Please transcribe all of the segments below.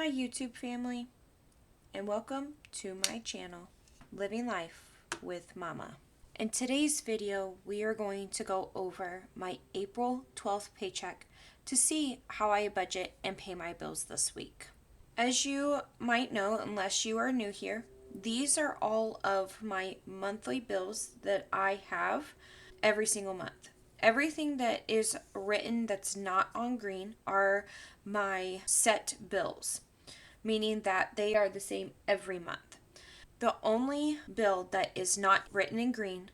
Hi YouTube family, and welcome to my channel, Living Life with Mama. In today's video, we are going to go over my April 12th paycheck to see how I budget and pay my bills this week. As you might know, unless you are new here, these are all of my monthly bills that I have every single month. Everything that is written that's not on green are my set bills, meaning that they are the same every month. The only bill that is not written in green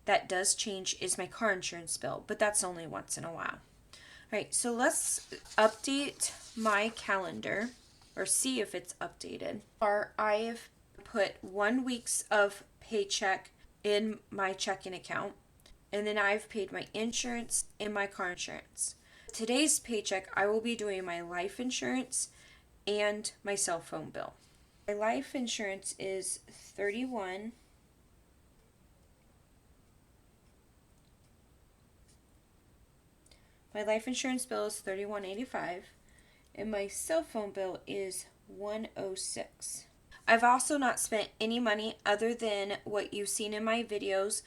that does change is my car insurance bill, but that's only once in a while. All right, so let's update my calendar or see if it's updated. I've put 1 week's of paycheck in my checking account, and then I've paid my insurance and my car insurance. Today's paycheck, I will be doing my life insurance and my cell phone bill. My life insurance is $31. My life insurance bill is $31.85, and my cell phone bill is $106. I've also not spent any money other than what you've seen in my videos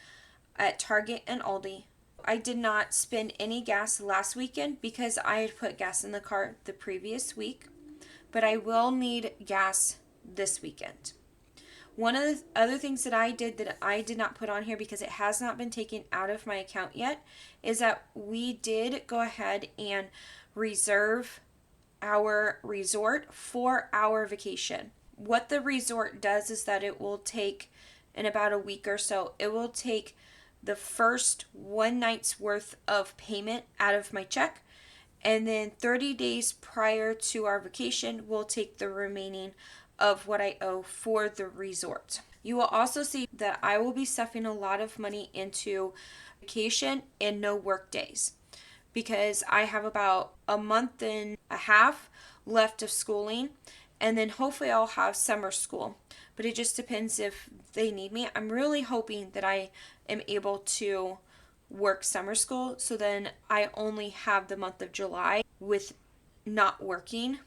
at Target and Aldi. I did not spend any gas last weekend because I had put gas in the car the previous week, but I will need gas this weekend. One of the other things that I did not put on here because it has not been taken out of my account yet is that we did go ahead and reserve our resort for our vacation. What the resort does is that it will take, in about a week or so, it will take the first one night's worth of payment out of my check, and then 30 days prior to our vacation, we'll take the remaining of what I owe for the resort. You will also see that I will be stuffing a lot of money into vacation and no work days because I have about a month and a half left of schooling, and then hopefully I'll have summer school, but it just depends if they need me. I'm really hoping that I am able to work summer school, so then I only have the month of July with not working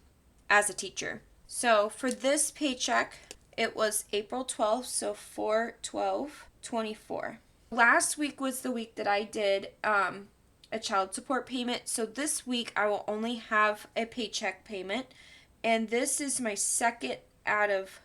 as a teacher. So for this paycheck, it was April 12th, so 4/12/24. Last week was the week that I did a child support payment, so this week I will only have a paycheck payment, and this is my second out of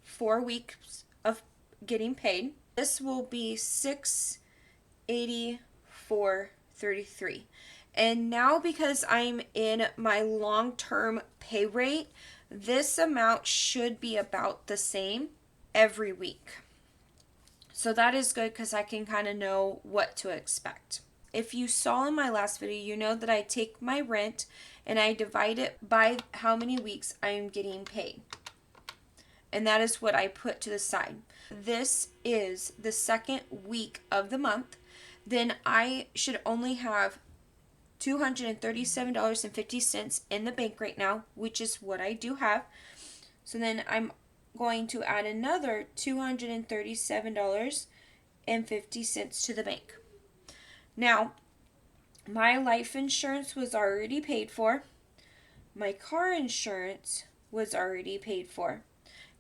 4 weeks of getting paid. This will be $684.33. And now because I'm in my long-term pay rate, this amount should be about the same every week. So that is good because I can kind of know what to expect. If you saw in my last video, you know that I take my rent and I divide it by how many weeks I am getting paid. And that is what I put to the side. This is the second week of the month. Then I should only have $237.50 in the bank right now, which is what I do have. So then I'm going to add another $237.50 to the bank. Now, my life insurance was already paid for. My car insurance was already paid for.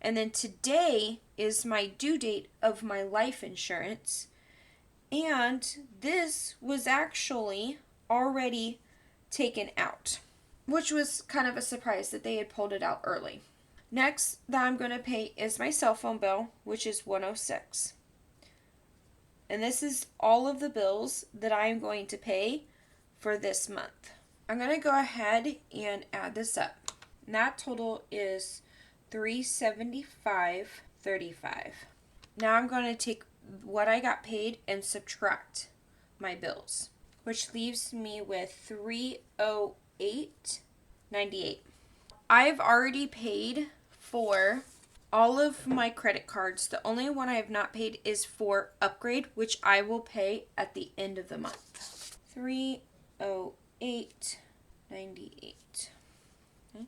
And then today is my due date of my life insurance. And this was actually already taken out, which was kind of a surprise that they had pulled it out early. Next that I'm going to pay is my cell phone bill, which is $106. And this is all of the bills that I am going to pay for this month. I'm going to go ahead and add this up. And that total is $375.35. Now I'm going to take what I got paid and subtract my bills, which leaves me with $308.98. I've already paid for all of my credit cards. The only one I have not paid is for Upgrade, which I will pay at the end of the month. $308.98. Okay.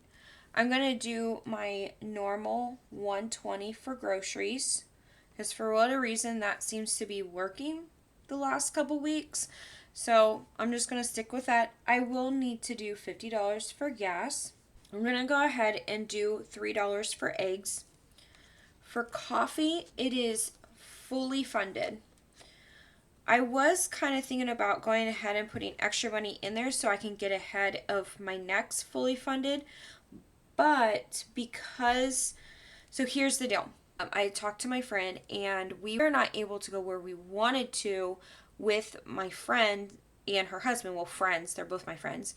I'm going to do my normal $120 for groceries, because for whatever reason that seems to be working the last couple weeks. So I'm just going to stick with that. I will need to do $50 for gas. I'm going to go ahead and do $3 for eggs. For coffee, it is fully funded. I was kind of thinking about going ahead and putting extra money in there so I can get ahead of my next fully funded. But so here's the deal. I talked to my friend and we were not able to go where we wanted to with my friend and her husband. Well, friends, they're both my friends.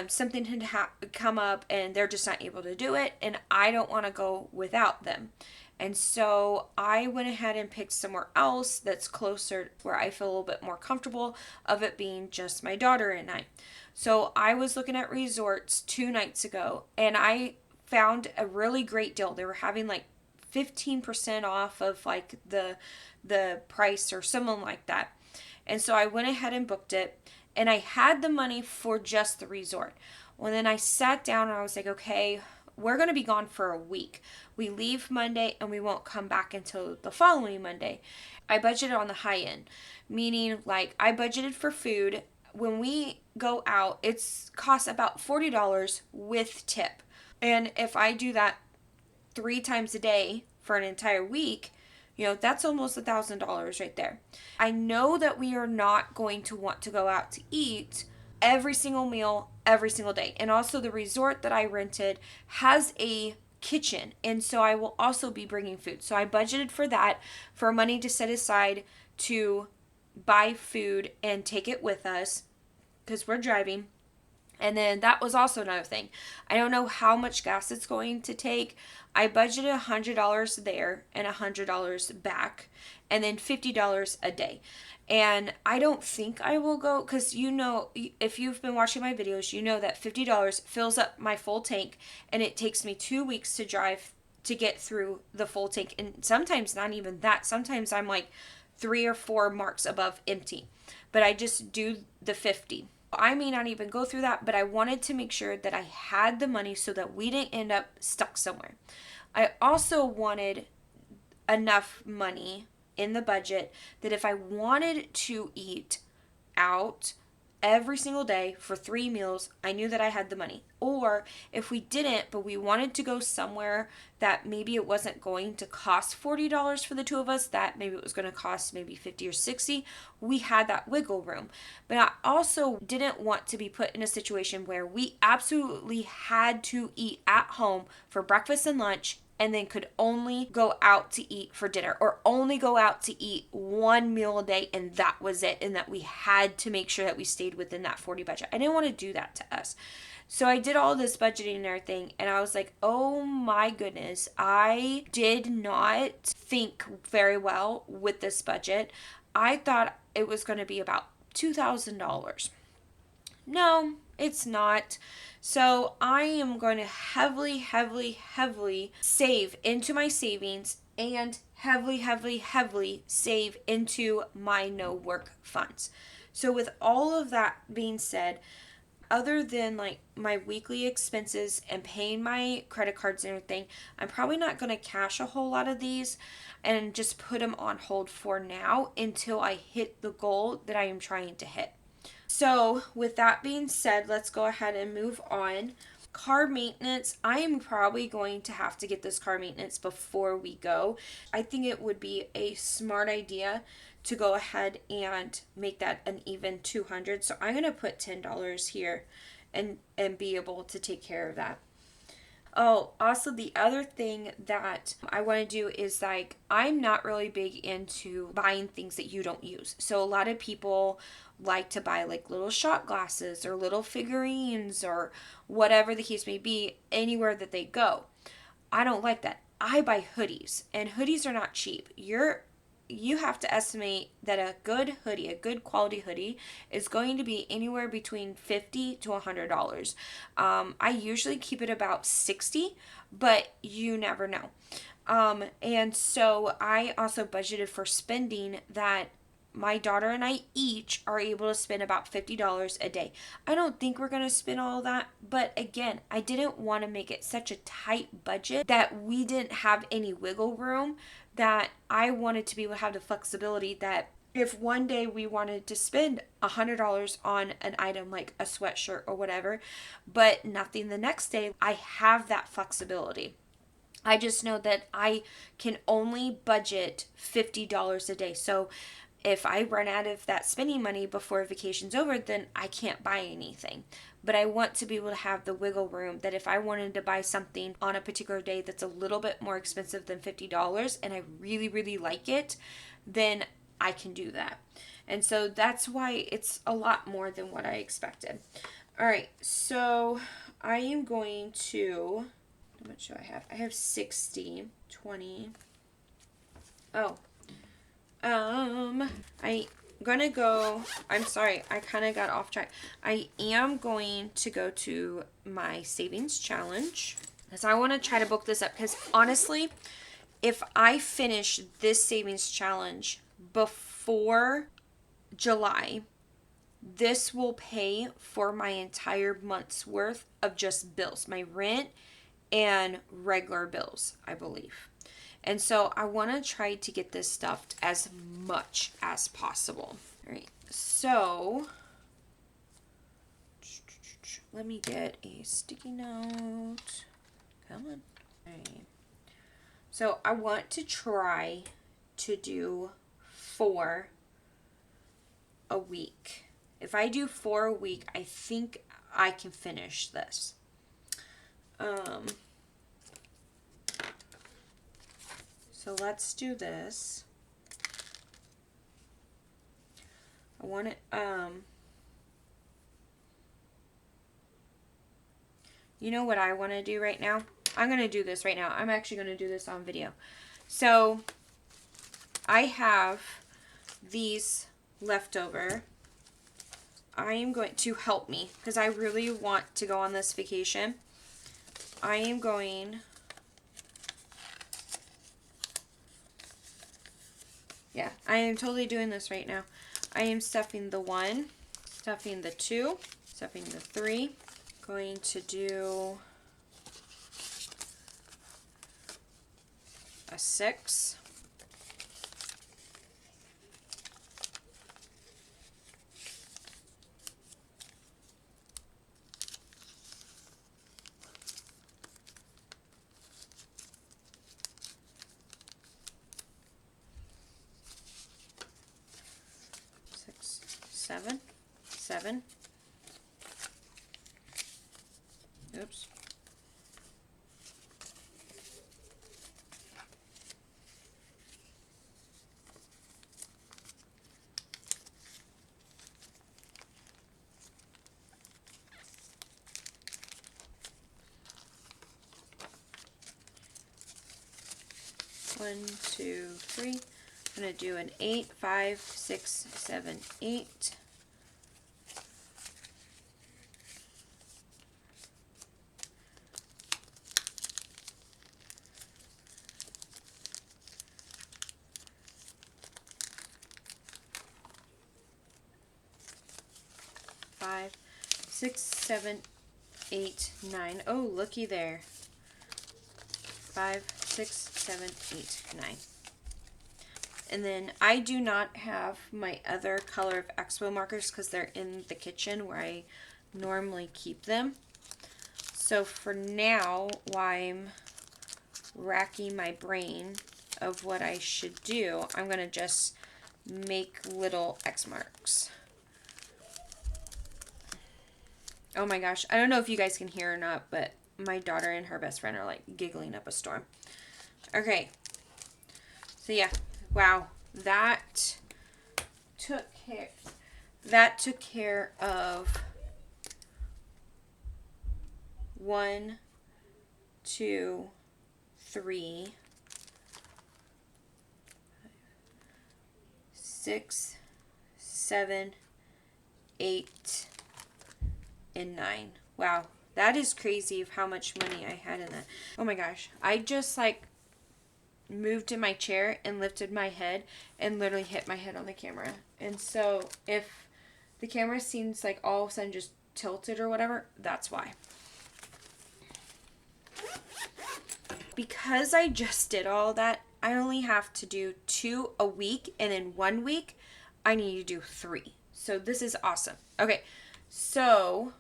Something had come up and they're just not able to do it, and I don't want to go without them. And so I went ahead and picked somewhere else that's closer where I feel a little bit more comfortable of it being just my daughter and I. So I was looking at resorts 2 nights ago and I found a really great deal. They were having like 15% off of like the price or something like that. And so I went ahead and booked it, and I had the money for just the resort. Well, then I sat down and I was like, okay, we're going to be gone for a week. We leave Monday and we won't come back until the following Monday. I budgeted on the high end, meaning like I budgeted for food. When we go out, it's costs about $40 with tip. And if I do that 3 times a day for an entire week, that's almost $1,000 right there. I know that we are not going to want to go out to eat every single meal every single day. And also the resort that I rented has a kitchen, and so I will also be bringing food. So I budgeted for that, for money to set aside to buy food and take it with us because we're driving. And then that was also another thing. I don't know how much gas it's going to take. I budgeted $100 there and $100 back, and then $50 a day. And I don't think I will go because if you've been watching my videos, you know that $50 fills up my full tank, and it takes me 2 weeks to drive to get through the full tank. And sometimes not even that. Sometimes I'm like 3 or 4 marks above empty, but I just do the 50. I may not even go through that, but I wanted to make sure that I had the money so that we didn't end up stuck somewhere. I also wanted enough money in the budget that if I wanted to eat out every single day for 3 meals, I knew that I had the money. Or if we didn't, but we wanted to go somewhere that maybe it wasn't going to cost $40 for the two of us, that maybe it was going to cost maybe 50 or 60, we had that wiggle room. But I also didn't want to be put in a situation where we absolutely had to eat at home for breakfast and lunch and then could only go out to eat for dinner, or only go out to eat 1 meal a day and that was it, and that we had to make sure that we stayed within that 40 budget. I didn't want to do that to us. So I did all this budgeting and everything, and I was like, oh my goodness, I did not think very well with this budget. I thought it was going to be about $2,000. No, it's not. So I am going to heavily, heavily, heavily save into my savings, and heavily, heavily, heavily save into my no work funds. So with all of that being said, other than like my weekly expenses and paying my credit cards and everything, I'm probably not going to cash a whole lot of these and just put them on hold for now until I hit the goal that I am trying to hit. So with that being said, let's go ahead and move on. Car maintenance, I am probably going to have to get this car maintenance before we go. I think it would be a smart idea to go ahead and make that an even $200. So I'm going to put $10 here and be able to take care of that. Oh, also the other thing that I want to do is like, I'm not really big into buying things that you don't use. So a lot of people like to buy like little shot glasses or little figurines or whatever the case may be anywhere that they go. I don't like that. I buy hoodies, and hoodies are not cheap. You have to estimate that a good hoodie, a good quality hoodie, is going to be anywhere between $50 to $100. I usually keep it about $60, but you never know. And so I also budgeted for spending that my daughter and I each are able to spend about $50 a day. I don't think we're going to spend all of that, but again, I didn't want to make it such a tight budget that we didn't have any wiggle room, that I wanted to be able to have the flexibility that if one day we wanted to spend $100 on an item like a sweatshirt or whatever, but nothing the next day, I have that flexibility. I just know that I can only budget $50 a day. So if I run out of that spending money before vacation's over, then I can't buy anything. But I want to be able to have the wiggle room that if I wanted to buy something on a particular day that's a little bit more expensive than $50 and I really, really like it, then I can do that. And so that's why it's a lot more than what I expected. All right, so I am going to, how much do I have? I have 60, 20. Oh, I'm gonna go, I'm sorry, I kind of got off track. I am going to go to my savings challenge because I want to try to book this up because honestly, if I finish this savings challenge before July, this will pay for my entire month's worth of just bills, my rent and regular bills, I believe. And so I want to try to get this stuffed as much as possible. All right, so let me get a sticky note. Come on. All right. So I want to try to do 4 a week. If I do 4 a week, I think I can finish this. So let's do this. I want it, you know what I want to do right now? I'm going to do this right now. I'm actually going to do this on video. So I have these left over. I am going to help me because I really want to go on this vacation. I am going, yeah, I am totally doing this right now. I am stuffing the 1, stuffing the 2, stuffing the 3. Going to do a 6. Seven. Oops. One, 2, 3. I'm gonna do an 8, 5, 6, 7, 8. 5, 6, 7, 8, 9. Oh, looky there. 5, 6, 7, 8, 9. And then I do not have my other color of Expo markers because they're in the kitchen where I normally keep them. So for now, while I'm racking my brain of what I should do, I'm going to just make little X marks. Oh my gosh, I don't know if you guys can hear or not, but my daughter and her best friend are like giggling up a storm. Okay, so yeah, wow, that took care of 1, 2, 3, 6, 7, 8, and 9. Wow, that is crazy of how much money I had in that. Oh my gosh, I just like moved in my chair and lifted my head and literally hit my head on the camera. And so if the camera seems like all of a sudden just tilted or whatever, that's why. Because I just did all that, I only have to do 2 a week, and in 1 week I need to do 3. So this is awesome. Okay, so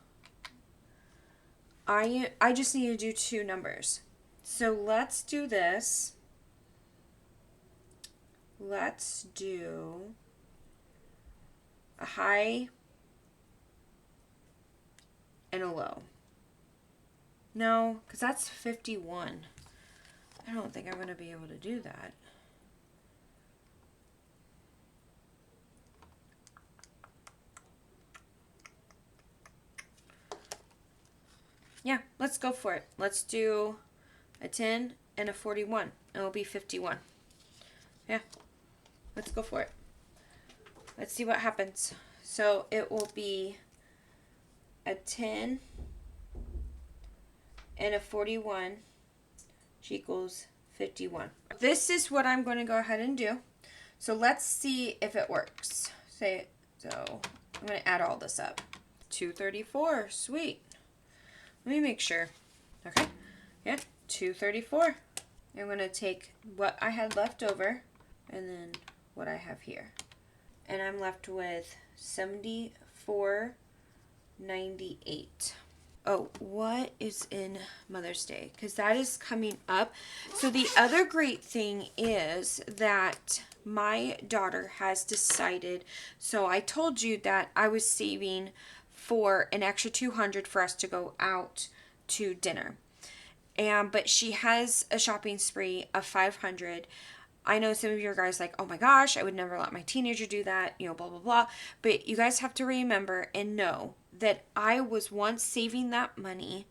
I just need to do 2 numbers. So let's do this. Let's do a high and a low. No, because that's 51. I don't think I'm going to be able to do that. Yeah, let's go for it. Let's do a 10 and a 41. It'll be 51. Yeah, let's go for it. Let's see what happens. So it will be a 10 and a 41, which equals 51. This is what I'm going to go ahead and do. So let's see if it works. So I'm going to add all this up. 234, sweet. Let me make sure. Okay, yeah, 234. I'm going to take what I had left over and then what I have here. And I'm left with 74.98. Oh, what is in Mother's Day? Because that is coming up. So the other great thing is that my daughter has decided, so I told you that I was saving for an extra $200 for us to go out to dinner. But she has a shopping spree of $500. I know some of you guys like, oh my gosh, I would never let my teenager do that, blah, blah, blah. But you guys have to remember and know that I was once saving that money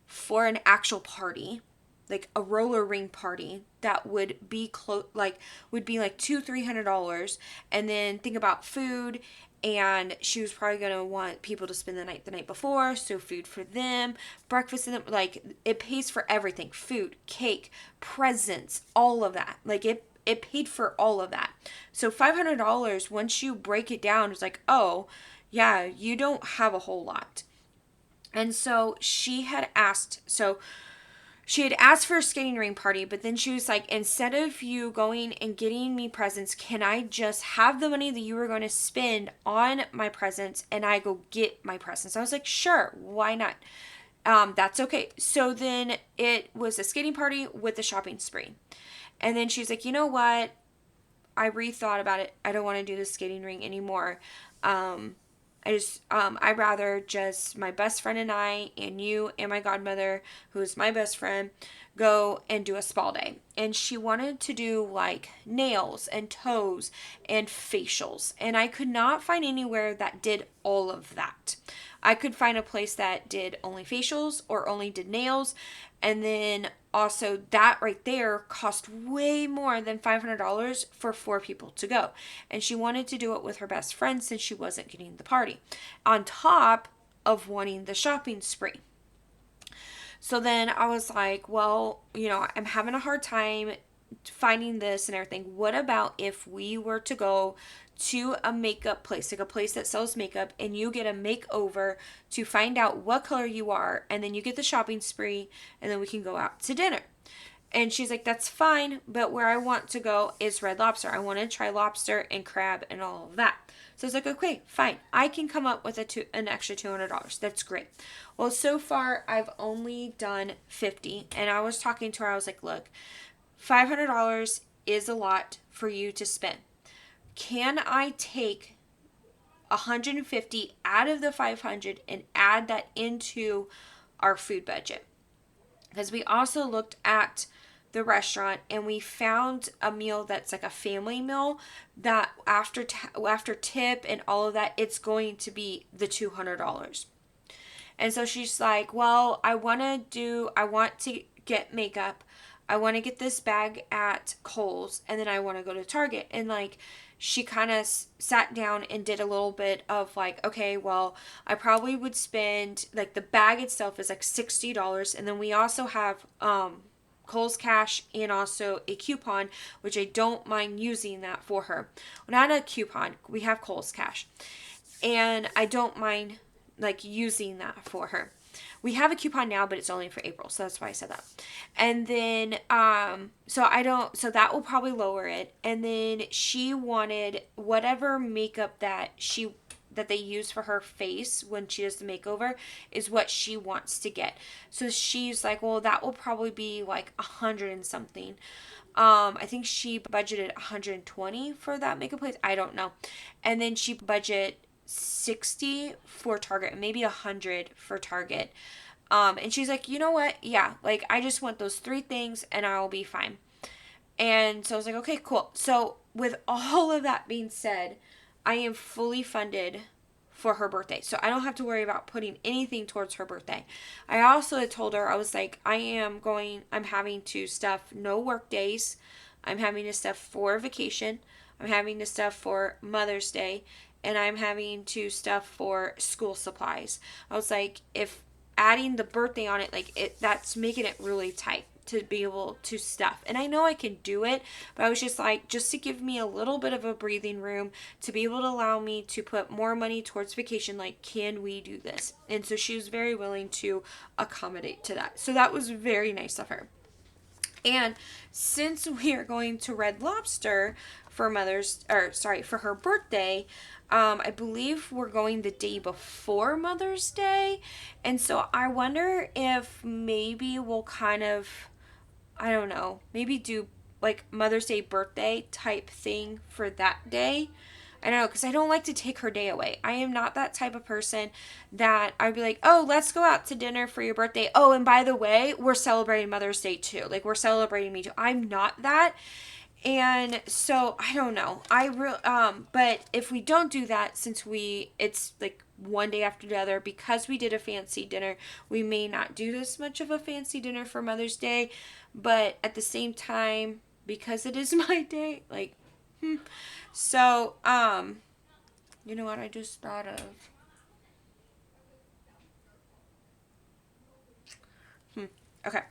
for an actual party, like a roller ring party that would be like $200-$300. And then think about food. And she was probably going to want people to spend the night before. So food for them, breakfast in them, like it pays for everything. Food, cake, presents, all of that. Like it paid for all of that. So $500, once you break it down, it's like, oh, yeah, you don't have a whole lot. And so she had asked for a skating ring party, but then she was like, instead of you going and getting me presents, can I just have the money that you were going to spend on my presents and I go get my presents? I was like, sure, why not? That's okay. So then it was a skating party with a shopping spree. And then she's like, you know what? I rethought about it. I don't want to do the skating ring anymore. I'd rather just my best friend and I and you and my godmother, who is my best friend, go and do a spa day. And she wanted to do like nails and toes and facials. And I could not find anywhere that did all of that. I could find a place that did only facials or only did nails. And then also that right there cost way more than $500 for 4 people to go. And she wanted to do it with her best friend since she wasn't getting the party, on top of wanting the shopping spree. So then I was like, well, I'm having a hard time finding this and everything. What about if we were to go to a makeup place, like a place that sells makeup, and you get a makeover to find out what color you are, and then you get the shopping spree, and then we can go out to dinner. And she's like, that's fine, but where I want to go is Red Lobster. I want to try lobster and crab and all of that. So I was like, okay, fine. I can come up with an extra $200. That's great. Well, so far, I've only done 50. And I was talking to her. I was like, look, $500 is a lot for you to spend. Can I take 150 out of the 500 and add that into our food budget? Because we also looked at the restaurant and we found a meal that's like a family meal that after tip and all of that, it's going to be the $200. And so she's like, well, I want to get makeup. I want to get this bag at Kohl's, and then I want to go to Target. And like, she kind of sat down and did a little bit of like, okay, well, I probably would spend, like, the bag itself is like $60. And then we also have Kohl's Cash and also a coupon, which I don't mind using that for her. Well, not a coupon, we have Kohl's Cash. And I don't mind like using that for her. We have a coupon now, but it's only for April, so that's why I said that. And then so that will probably lower it. And then she wanted whatever makeup that they use for her face when she does the makeover is what she wants to get. So she's like, well, that will probably be like 100 and something. I think she budgeted 120 for that makeup place. I don't know. And then she budget 60 for Target, maybe 100 for Target. And she's like, you know what? Yeah, like I just want those three things and I'll be fine. And so I was like, okay, cool. So with all of that being said, I am fully funded for her birthday. So I don't have to worry about putting anything towards her birthday. I also had told her, I was like, I'm having to stuff no work days. I'm having to stuff for vacation. I'm having to stuff for Mother's Day. And I'm having to stuff for school supplies. I was like, if adding the birthday on it, that's making it really tight to be able to stuff. And I know I can do it, but I was just like, just to give me a little bit of a breathing room to be able to allow me to put more money towards vacation, like, can we do this? And so she was very willing to accommodate to that. So that was very nice of her. And since we are going to Red Lobster for for her birthday, I believe we're going the day before Mother's Day. And so I wonder if maybe we'll kind of, I don't know, maybe do like Mother's Day birthday type thing for that day. I don't know, because I don't like to take her day away. I am not that type of person that I'd be like, oh, let's go out to dinner for your birthday. Oh, and by the way, we're celebrating Mother's Day too. Like, we're celebrating me too. I'm not that. And so I don't know. But if we don't do that, since it's like one day after the other, because we did a fancy dinner, we may not do this much of a fancy dinner for Mother's Day. But at the same time, because it is my day, like, So, you know what I just thought of? Okay.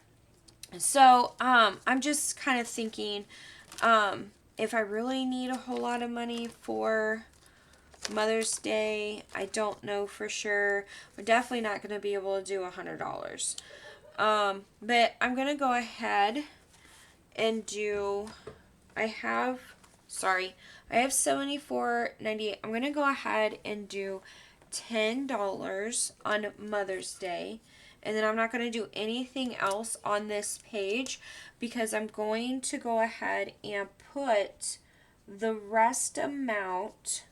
So, I'm just kind of thinking, if I really need a whole lot of money for Mother's Day, I don't know for sure. We're definitely not going to be able to do $100. But I'm going to go ahead and I have $74.98. I'm going to go ahead and do $10 on Mother's Day. And then I'm not going to do anything else on this page because I'm going to go ahead and put the rest amount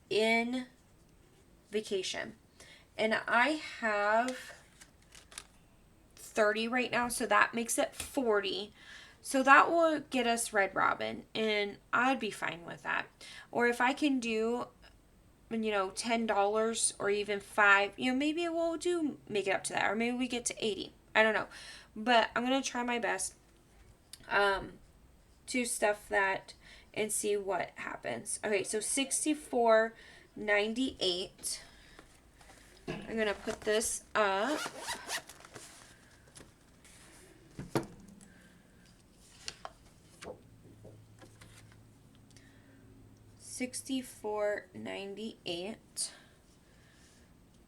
in vacation. And I have 30 right now, so that makes it 40. So that will get us Red Robin, and I'd be fine with that. Or if I can do, $10 or even $5, maybe we'll make it up to that, or maybe we get to 80. I don't know. But I'm going to try my best to stuff that and see what happens. Okay, so $64.98. I'm going to put this up. $64.98,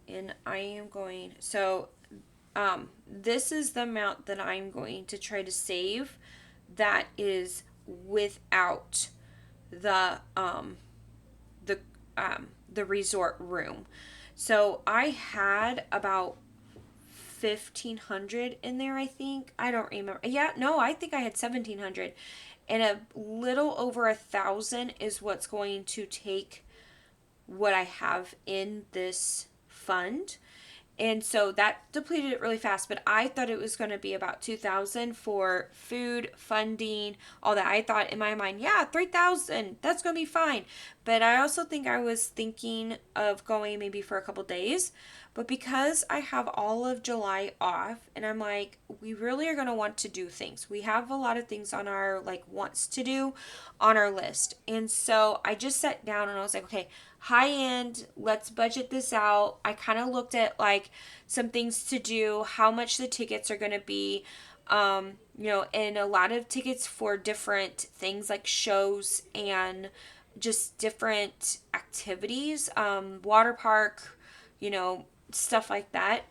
and I am going, this is the amount that I'm going to try to save that is without the resort room. So I had about 1,500 in there, I think. I don't remember. Yeah, no, I think I had 1,700. And a little over 1,000 is what's going to take what I have in this fund. And so that depleted it really fast, but I thought it was going to be about 2,000 for food, funding, all that. I thought in my mind, yeah, 3,000, that's going to be fine. But I also think I was thinking of going maybe for a couple days. But because I have all of July off, and I'm like, we really are going to want to do things. We have a lot of things on our wants to do on our list. And so I just sat down and I was like, okay, high end, let's budget this out. I kind of looked at some things to do, how much the tickets are going to be, and a lot of tickets for different things like shows and just different activities, water park, stuff like that,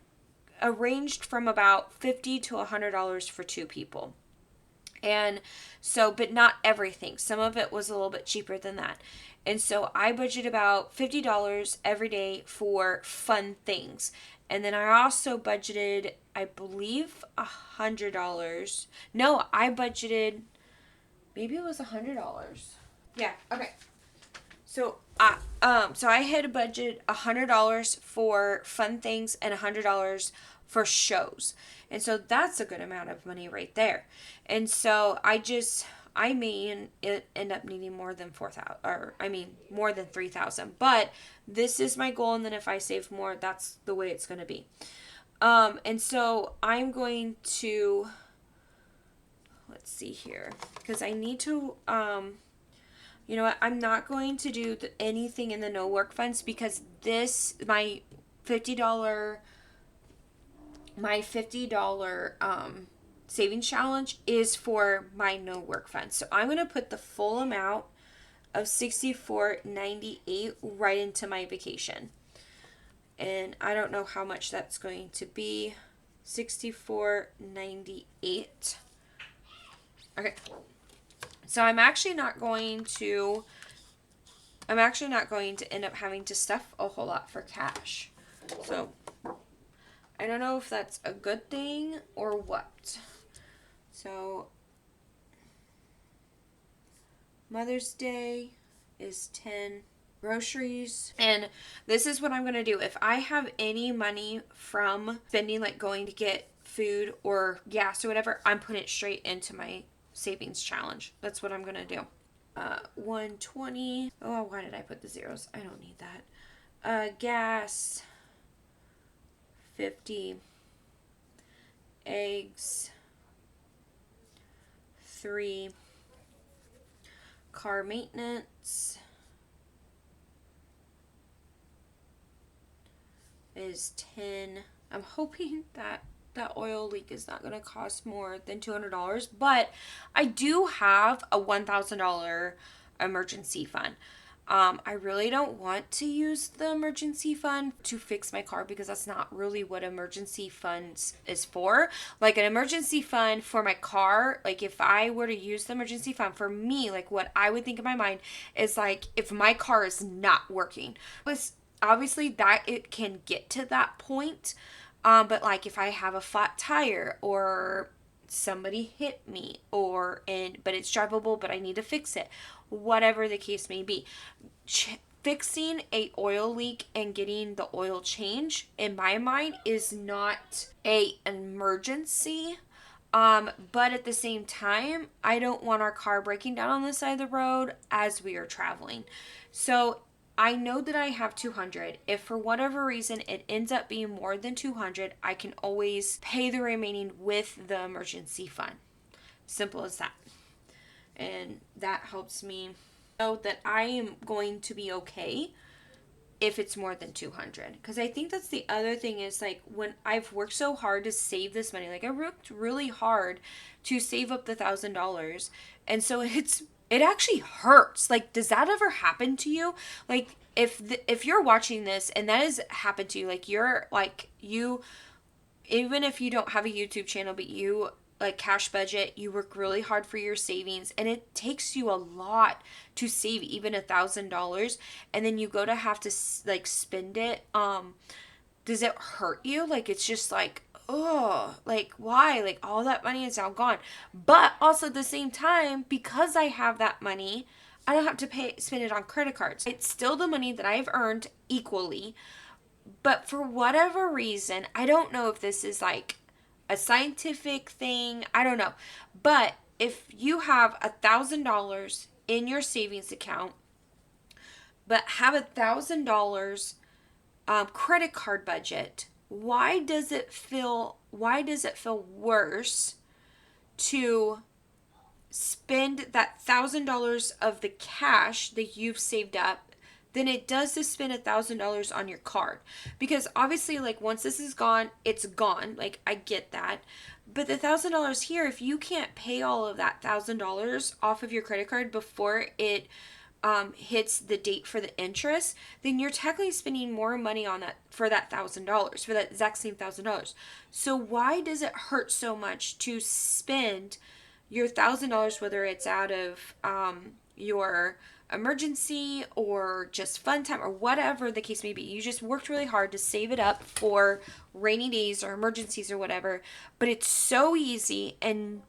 ranged from about $50 to $100 for two people. And so, but not everything. Some of it was a little bit cheaper than that. And so I budget about $50 every day for fun things. And then I also budgeted, I believe, $100. No, I budgeted, maybe it was $100. Yeah, okay. So I had a budget $100 for fun things and $100 for shows. And so that's a good amount of money right there. And so I may end up needing more than 4,000, or I mean more than 3,000. But this is my goal, and then if I save more, that's the way it's going to be. And so I'm going to, let's see here, because I need to you know what? I'm not going to do anything in the no work funds, because this $50 savings challenge is for my no work funds. So I'm going to put the full amount of $64.98 right into my vacation. And I don't know how much that's going to be. $64.98. Okay. So I'm actually not going to end up having to stuff a whole lot for cash. So I don't know if that's a good thing or what. So Mother's Day is 10. Groceries. And this is what I'm going to do. If I have any money from spending, like going to get food or gas or whatever, I'm putting it straight into my savings challenge. That's what I'm going to do. 120. Oh, why did I put the zeros? I don't need that. Gas. 50. Eggs. 3. Car maintenance is 10. I'm hoping that that oil leak is not going to cost more than $200, but I do have a $1,000 emergency fund. I really don't want to use the emergency fund to fix my car, because that's not really what emergency funds is for. Like an emergency fund for my car, like if I were to use the emergency fund for me, like what I would think in my mind is like if my car is not working. Obviously that it can get to that point. But like if I have a flat tire or somebody hit me but it's drivable, but I need to fix it, whatever the case may be, fixing a oil leak and getting the oil change in my mind is not an emergency. But at the same time, I don't want our car breaking down on the side of the road as we are traveling. So I know that I have 200. If for whatever reason it ends up being more than 200, I can always pay the remaining with the emergency fund. Simple as that. And that helps me know that I am going to be okay if it's more than 200. Because I think that's the other thing is like when I've worked so hard to save this money, like I worked really hard to save up the $1,000. And so it actually hurts. Like, does that ever happen to you? Like, if you're watching this and that has happened to you, like you, even if you don't have a YouTube channel, but you like cash budget, you work really hard for your savings, and it takes you a lot to save even $1,000, and then you go to have to like spend it. Does it hurt you? Like, it's just like, oh, like why? Like all that money is now gone. But also at the same time, because I have that money, I don't have to spend it on credit cards. It's still the money that I've earned equally. But for whatever reason, I don't know if this is like a scientific thing, I don't know. But if you have $1,000 in your savings account, but have $1,000 credit card budget, why does it feel worse to spend that $1,000 of the cash that you've saved up than it does to spend $1,000 on your card? Because obviously, like, once this is gone, it's gone. Like, I get that. But the $1,000 here, if you can't pay all of that $1,000 off of your credit card before it hits the date for the interest, then you're technically spending more money on that for that $1,000, for that exact same $1,000. So why does it hurt so much to spend your $1,000, whether it's out of your emergency or just fun time or whatever the case may be? You just worked really hard to save it up for rainy days or emergencies or whatever, but it's so easy and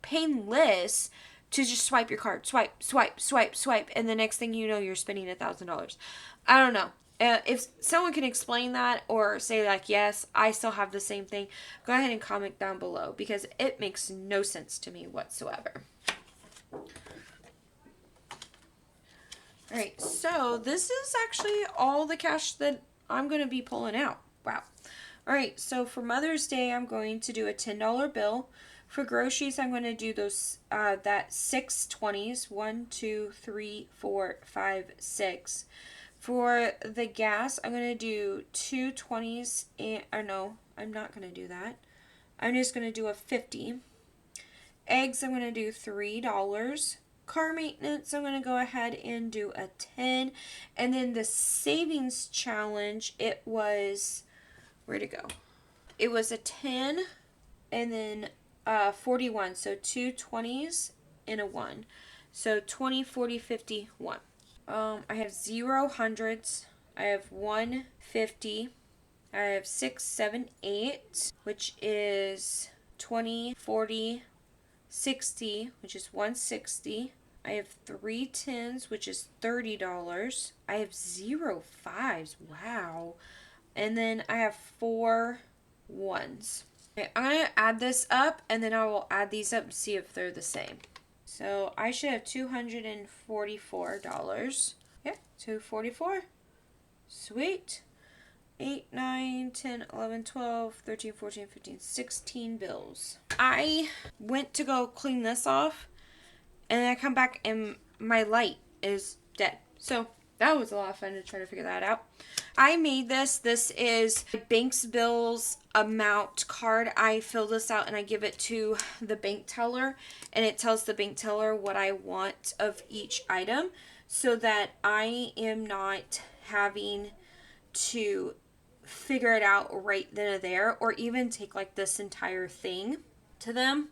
painless to just swipe your card, swipe, and the next thing you know, you're spending $1,000. I don't know. If someone can explain that or say like, yes, I still have the same thing, go ahead and comment down below, because it makes no sense to me whatsoever. Alright, so this is actually all the cash that I'm going to be pulling out. Wow. Alright, so for Mother's Day, I'm going to do a $10 bill. For groceries, I'm going to do those that 6 20s. 1, 2, 3, 4, 5, 6. For the gas, I'm going to do 2 20s. Or no, I'm not going to do that. I'm just going to do a 50. Eggs, I'm going to do $3. Car maintenance, I'm going to go ahead and do a 10. And then the savings challenge, it was, where'd it go? It was a 10 and then 41. So 2 20s and a 1. So 20, 40, 50, 1. I have 0 hundreds. I have 1 50. I have 6, 7, 8, which is 20, 40, 60, which is 160. I have 3 10s, which is $30. I have 0 5s. Wow. And then I have 4 1s. Okay, I'm going to add this up, and then I will add these up and see if they're the same. So I should have $244. Yeah, 244. Sweet. 8, 9, 10, 11, 12, 13, 14, 15, 16 bills. I went to go clean this off, and I come back and my light is dead. So that was a lot of fun to try to figure that out. I made this. This is bank's bills amount card. I fill this out and I give it to the bank teller, and it tells the bank teller what I want of each item, so that I am not having to figure it out right then and there, or even take like this entire thing to them.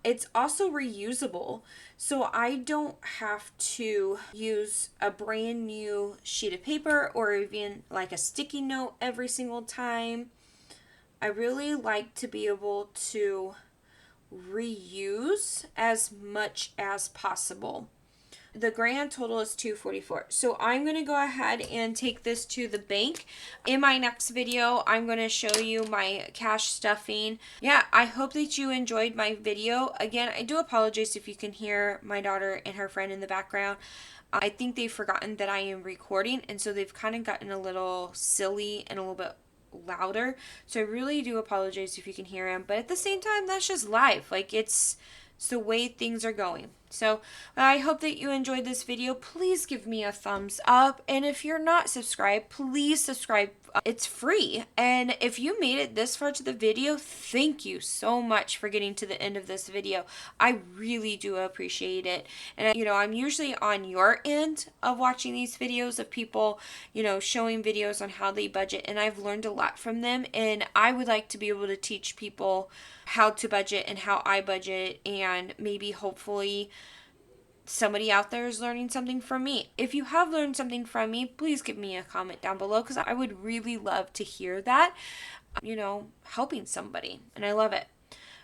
It's also reusable, so I don't have to use a brand new sheet of paper or even like a sticky note every single time. I really like to be able to reuse as much as possible. The grand total is $244. So I'm going to go ahead and take this to the bank. In my next video, I'm going to show you my cash stuffing. Yeah, I hope that you enjoyed my video. Again, I do apologize if you can hear my daughter and her friend in the background. I think they've forgotten that I am recording, and so they've kind of gotten a little silly and a little bit louder. So I really do apologize if you can hear them. But at the same time, that's just life. Like, it's the way things are going. So I hope that you enjoyed this video. Please give me a thumbs up. And if you're not subscribed, please subscribe. It's free. And if you made it this far to the video, thank you so much for getting to the end of this video. I really do appreciate it. And I'm usually on your end of watching these videos of people, showing videos on how they budget. And I've learned a lot from them. And I would like to be able to teach people how to budget and how I budget, and maybe hopefully somebody out there is learning something from me. If you have learned something from me, please give me a comment down below, because I would really love to hear that, helping somebody, and I love it.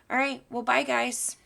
All right, well, bye guys.